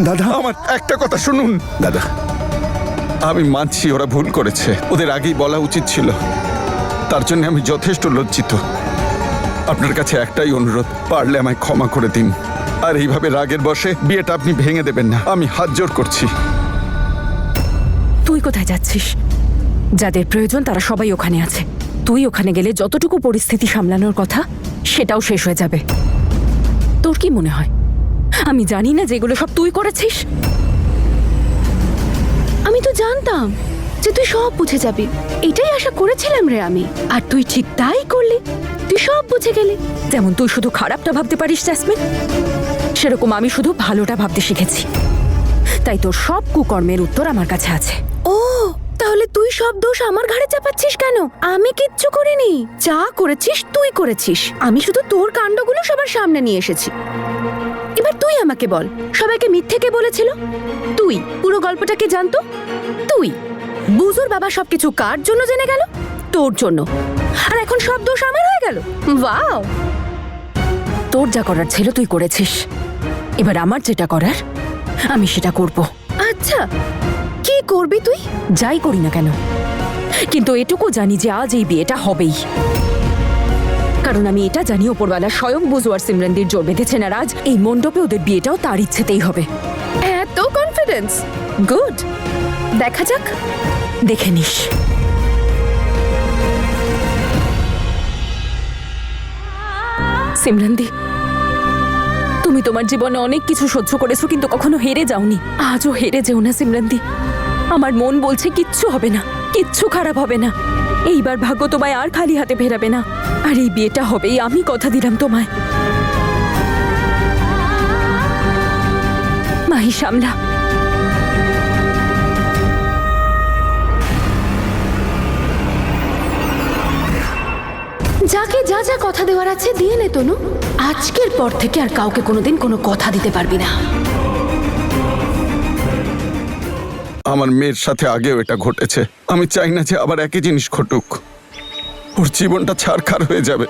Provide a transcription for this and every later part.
দাদা, আমার একটা কথা শুনুন দাদা, আমি মানছি ওরা ভুল করেছে, ওদের আগেই বলা উচিত ছিল। তার জন্য আমি যথেষ্ট লজ্জিত। আপনার কাছে একটাই অনুরোধ, পারলে আমায় ক্ষমা করে দিন। আর এইভাবে রাগের বশে বিয়েটা আপনি ভেঙে দেবেন না, আমি হাত জোর করছি। তুই কোথায় যাচ্ছিস? যাদের প্রয়োজন তারা সবাই ওখানে আছে। তুই ওখানে গেলে যতটুকু পরিস্থিতি সামলানোর কথা সেটাও শেষ হয়ে যাবে। তোর কি মনে হয় আমি জানি না যেগুলো সব তুই করেছিস? আমি তো জানতাম যে তুই সব বুঝে যাবি, এটাই আশা করেছিলাম রে আমি। আর তুই ঠিক তাই করলি, তুই সব বুঝে গেলি। যেমন তুই শুধু খারাপটা ভাবতে পারিস জ্যাসমিন, সেরকম আমি শুধু ভালোটা ভাবতে শিখেছি। তাই তোর সব কুকর্মের উত্তর আমার কাছে আছে। ও, তাহলে তুই সব দোষ আমার ঘাড়ে চাপাচ্ছিস কেন? আমি কিচ্ছু করিনি। যা করেছিস তুই করেছিস, আমি শুধু তোর কাণ্ডগুলো সবার সামনে নিয়ে এসেছি। এবার তুই আমাকে বল, সবাইকে মিথ্যে কে বলেছিল? তুই। পুরো গল্পটা কে জানতো? তুই। বুজুর বাবা সবকিছু কার জন্য জেনে গেল? তোর জন্য। আর এখন সব দোষ আমার হয়ে গেল। ওয়াও! তোর যা করার ছিল তুই করেছিস, এবার আমার যেটা করার আমি সেটা করব। আচ্ছা, কি করবি তুই? যাই করি না কেন, কিন্তু এটুকু জানি যে আজ এই বিয়েটা হবেই। কারণ আমি এটা জানি ওপরওয়ালা স্বয়ং বুজু আর সিমরানদির জোর বেঁধেছেন, আর আজ এই মণ্ডপে ওদের বিয়েটাও তার ইচ্ছেতেই হবে। এত কনফিডেন্স? গুড, দেখা যাক। দেখে নিস। সিমরানদি, তুমি তোমার জীবনে অনেক কিছু সহ্য করেছো, কিন্তু কখনো হেরে যাওনি। আজও হেরে যেও না সিমরানদি। আমার মন বলছে কিচ্ছু হবে না, কিচ্ছু খারাপ হবে না। এইবার ভাগ্য তোমায় আর খালি হাতে ফেরাবে না, আর এই বিয়েটা হবেই, আমি কথা দিলাম তোমায়। মাহি, সামলা। যাকে যা যা কথা দেওয়ার আছে দিয়ে নে তনু। আজকের পর থেকে আর কাউকে কোনোদিন কোনো কথা দিতে পারবি না। আমার মেয়ের সাথে আগেও এটা ঘটেছে, আমি চাই না যে আবার একই জিনিস ঘটুক। ওর জীবনটা ছারখার হয়ে যাবে।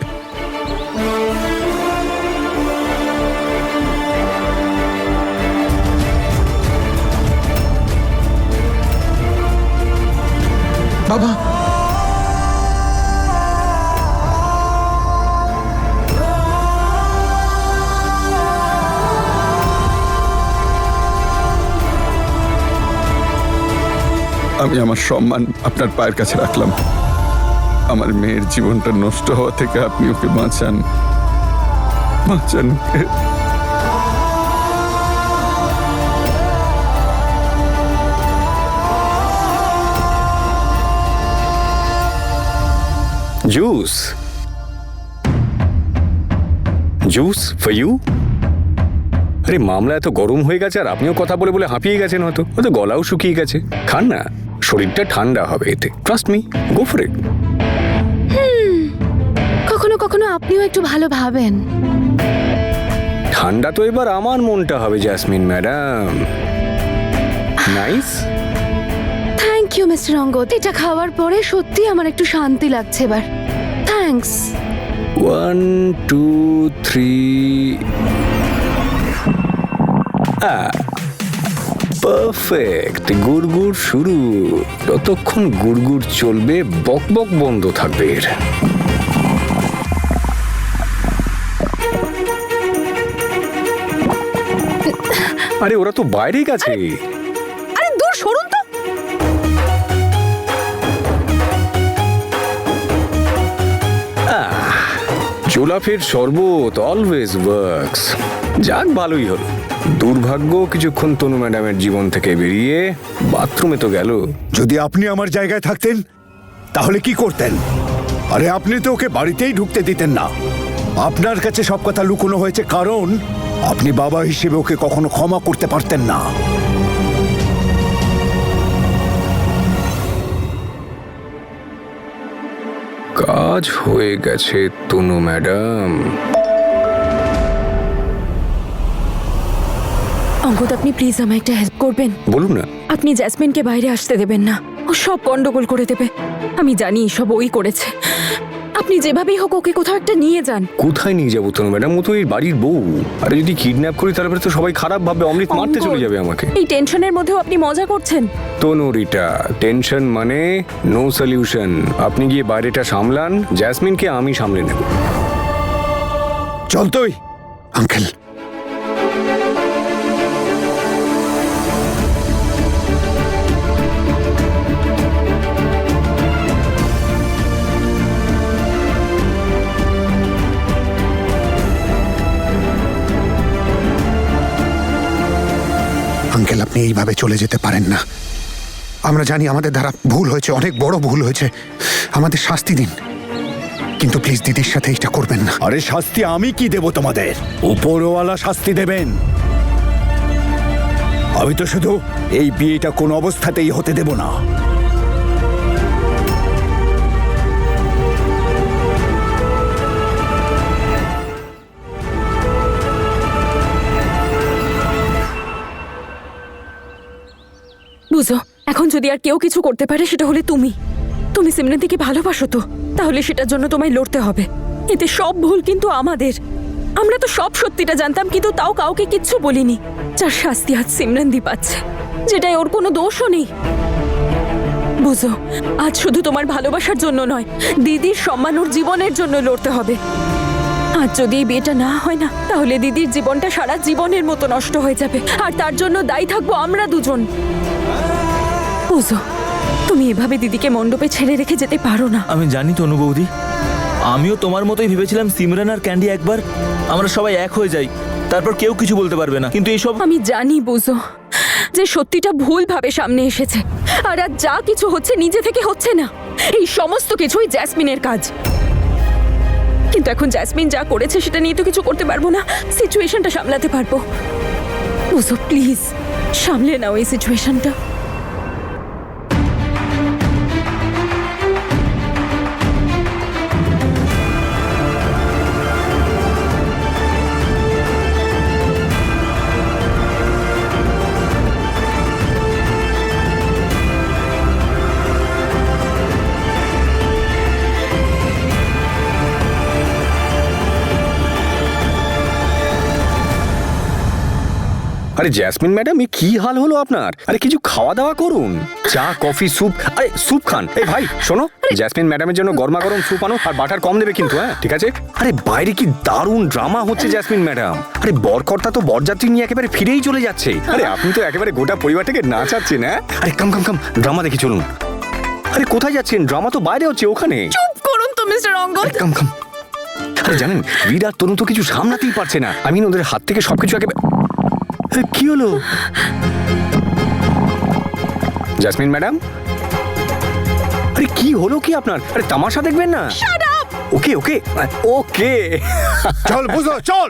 বাবা, আমি আমার সম্মান আপনার পায়ের কাছে রাখলাম। আমার মেয়ের জীবনটা নষ্ট হওয়া থেকে আপনি ওকে বাঁচান, বাঁচান ওকে। Juice, juice for you. আরে মামলা এত গরম হয়ে গেছে, আর আপনিও কথা বলে বলে হাঁপিয়ে গেছেন, হয়তো গলাও শুকিয়ে গেছে। খান না, শরীরটা ঠান্ডা হবে এতে। Trust me, go for it. কখনো কখনো আপনিও একটু ভালো ভাবেন। ঠান্ডা তো এবার আমার মনটা হবে Jasmine madam. Nice. Thank you mister Angad, এটা খাওয়ার পরে সত্যি আমার একটু শান্তি লাগছে এবার। থ্যাঙ্কস। 1 2 3। পারফেক্ট। গুড়গুড় শুরু। যতক্ষণ গুড়গুড় চলবে বকবক বন্ধ থাকবে এর। আরে ওরা তো বাইরে গেছে। আরে দূর সরুন তো। জোলাফের শরবত অলওয়েজ ওয়ার্কস। যাক, ভালোই হলো। দুর্ভাগ্য কিছুক্ষণ তনু ম্যাডামের জীবন থেকে বেরিয়ে বাথরুমে তো গেল। যদি আপনি আমার জায়গায় থাকতেন তাহলে কি করতেন? আরে আপনি তো ওকে বাড়িতেই ঢুকতে দিতেন না। আপনার কাছে সব কথা লুকোনো হয়েছে কারণ আপনি বাবা হিসেবে ওকে কখনো ক্ষমা করতে পারতেন না। কাজ হয়ে গেছে তনু ম্যাডাম। অঙ্গদ, আপনি প্লিজ আমায় একটা হেল্প করবেন? বলুন না। আপনি জ্যাসমিনকে বাইরে আসতে দেবেন না, ও সব গন্ডগোল করে দেবে। আমি জানি সব ওই করেছে। আপনি যেভাবেই হোক ওকে কোথাও একটা নিয়ে যান। কোথায় নিয়ে যাবো তনু ম্যাডাম? ও তো এই বাড়ির বউ। আরে যদি কিডন্যাপ করি তারপরে তো সবাই খারাপ ভাববে, অমৃত মারতে চলে যাবে আমাকে। এই টেনশনের মধ্যেও আপনি মজা করছেন। তনু রিটা, টেনশন মানে নো সলিউশন। আপনি গিয়ে বাইরেটা সামলান, জ্যাসমিনকে আমি সামলে নেব। চল তুই। আঙ্কেল, আঙ্কেল, আপনি এইভাবে চলে যেতে পারেন না। আমরা জানি আমাদের দ্বারা ভুল হয়েছে, অনেক বড় ভুল হয়েছে। আমাদের শাস্তি দিন, কিন্তু প্লিজ দিদির সাথে এটা করবেন না। আরে শাস্তি আমি কি দেব তোমাদের? উপরওয়ালা শাস্তি দেবেন। আমি তো শুধু এই বিয়েটা কোনো অবস্থাতেই হতে দেব না। বুঝো, এখন যদি আর কেউ কিছু করতে পারে সেটা হলে তুমি। তুমি সিমরানদিকে ভালোবাসো তো, তাহলে সেটার জন্য তোমায় লড়তে হবে। এতে সব ভুল কিন্তু আমাদের। আমরা তো সব সত্যিটা জানতাম, কিন্তু তাও কাউকে কিচ্ছু বলিনি। যার শাস্তি আজ সিমরানদি পাচ্ছে, যেটাই ওর কোনো দোষও নেই। বুঝো, আজ শুধু তোমার ভালোবাসার জন্য নয়, দিদির সম্মান ওর জীবনের জন্য লড়তে হবে। আজ যদি এই বিয়েটা না হয় না, তাহলে দিদির জীবনটা সারা জীবনের মতো নষ্ট হয়ে যাবে, আর তার জন্য দায়ী থাকবো আমরা দুজন। বুঝো, তুমি এভাবে দিদিকে মণ্ডপে ছেড়ে রেখে যেতে পারো না। আমি জানি তনু বৌদি, আমিও তোমার মতোই ভেবেছিলাম সিমরান আর ক্যান্ডি একবার আমরা সবাই এক হয়ে যাই, তারপর কেউ কিছু বলতে পারবে না। কিন্তু এইসব আমি জানি বুঝো যে সত্যিটা ভুলভাবে সামনে এসেছে, আর আজ যা কিছু হচ্ছে নিজে থেকে হচ্ছে না। এই সমস্ত কিছুই জ্যাসমিনের কাজ। কিন্তু এখন জ্যাসমিন যা করেছে সেটা নিয়ে তো কিছু করতে পারবো না, সিচুয়েশনটা সামলাতে পারবো। বুঝো, প্লিজ সামলে নাও এই সিচুয়েশনটা। আরে জ্যাসমিন ম্যাডাম, এই কি হাল হলো আপনার? আরে কিছু খাওয়া দাওয়া করুন, চা কফি স্যুপ। আরে স্যুপ খান। এই ভাই শোনো, জ্যাসমিন ম্যাডামের জন্য গরমা গরম স্যুপ আনো, আর বাটার কম দেবে কিন্তু, হ্যাঁ ঠিক আছে? আরে বাইরে কি দারুণ ড্রামা হচ্ছে জ্যাসমিন ম্যাডাম। আরে বরকর্তা তো বরযাত্রী নিয়ে একেবারে ফিরেই চলে যাচ্ছে। আরে আপনি তো একেবারে গোটা পরিবারটাকে নাচাচ্ছেন। হ্যাঁ, আরে কাম কাম কাম, ড্রামা দেখি চলুন। আরে কোথায় যাচ্ছেন? ড্রামা তো বাইরে হচ্ছে, ওখানে। চুপ করুন তো মিস্টার অঙ্গদ। আরে কাম কাম। আরে জানেন, বীর আর তরুণ তো কিছু সামলাতেই পারছে না। আমি ওদের হাত থেকে সবকিছু একেবারে। কি হলো জ্যাসমিন ম্যাডাম? আরে কি হলো কি আপনার? আরে তামাশা দেখবেন না। ওকে ওকে ওকে, চল বুঝো, চল।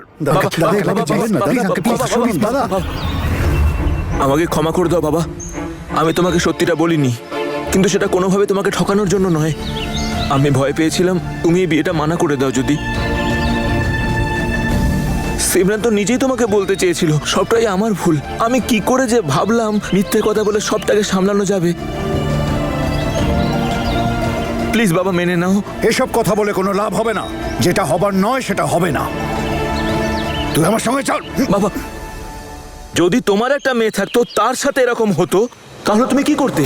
আমাকে ক্ষমা করে দাও বাবা, আমি তোমাকে সত্যিটা বলিনি, কিন্তু সেটা কোনোভাবে তোমাকে ঠকানোর জন্য নয়। আমি ভয় পেয়েছিলাম তুমি এই বিয়েটা মানা করে দাও যদি। সিমরান তো নিজেই তোমাকে বলতে চেয়েছিল, সবটাই আমার ভুল। আমি কি করে যে ভাবলাম মিথ্যে কথা বলে সবটাকে সামলানো যাবে। প্লিজ বাবা, মেনে নাও। এসব কথা বলে কোনো লাভ হবে না। যেটা হবার নয় সেটা হবে না। তুই আমার সঙ্গে চল। বাবা, যদি তোমার একটা মেয়ে থাকতো তার সাথে এরকম হতো, তাহলে তুমি কি করতে?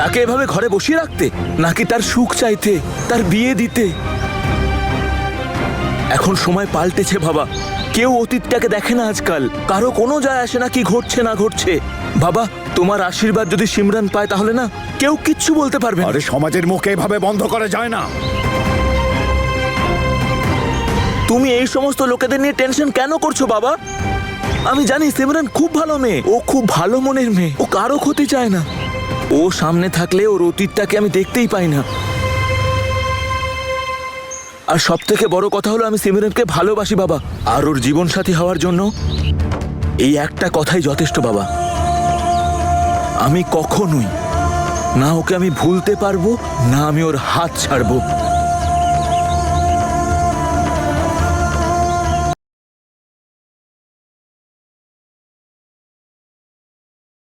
তাকে এভাবে ঘরে বসিয়ে রাখতে, নাকি তার সুখ চাইতে, তার বিয়ে দিতে? এখন সময় পাল্টেছে বাবা, কেউ অতীতটাকে দেখে না আজকাল, কারো কোনো যায় আসে না কি ঘটছে না ঘটছে। বাবা, তোমার আশীর্বাদ যদি সিমরান পায় তাহলে না কেউ কিচ্ছু বলতে পারবে না। আরে সমাজের মুখে এভাবে বন্ধ করা যায় না। তুমি এই সমস্ত লোকেদের নিয়ে টেনশন কেন করছো বাবা? আমি জানি সিমরান খুব ভালো মেয়ে, ও খুব ভালো মনের মেয়ে, ও কারো ক্ষতি চায় না। ও সামনে থাকলে ওর অতীতটাকে আমি দেখতেই পাই না। আর সব থেকে বড় কথা হলো আমি সিমরানকে ভালোবাসি বাবা, আর ওর জীবনসাথী হওয়ার জন্য এই একটা কথাই যথেষ্ট বাবা। আমি কখনোই না ওকে আমি ভুলতে পারবো, না আমি ওর হাত ছাড়বো।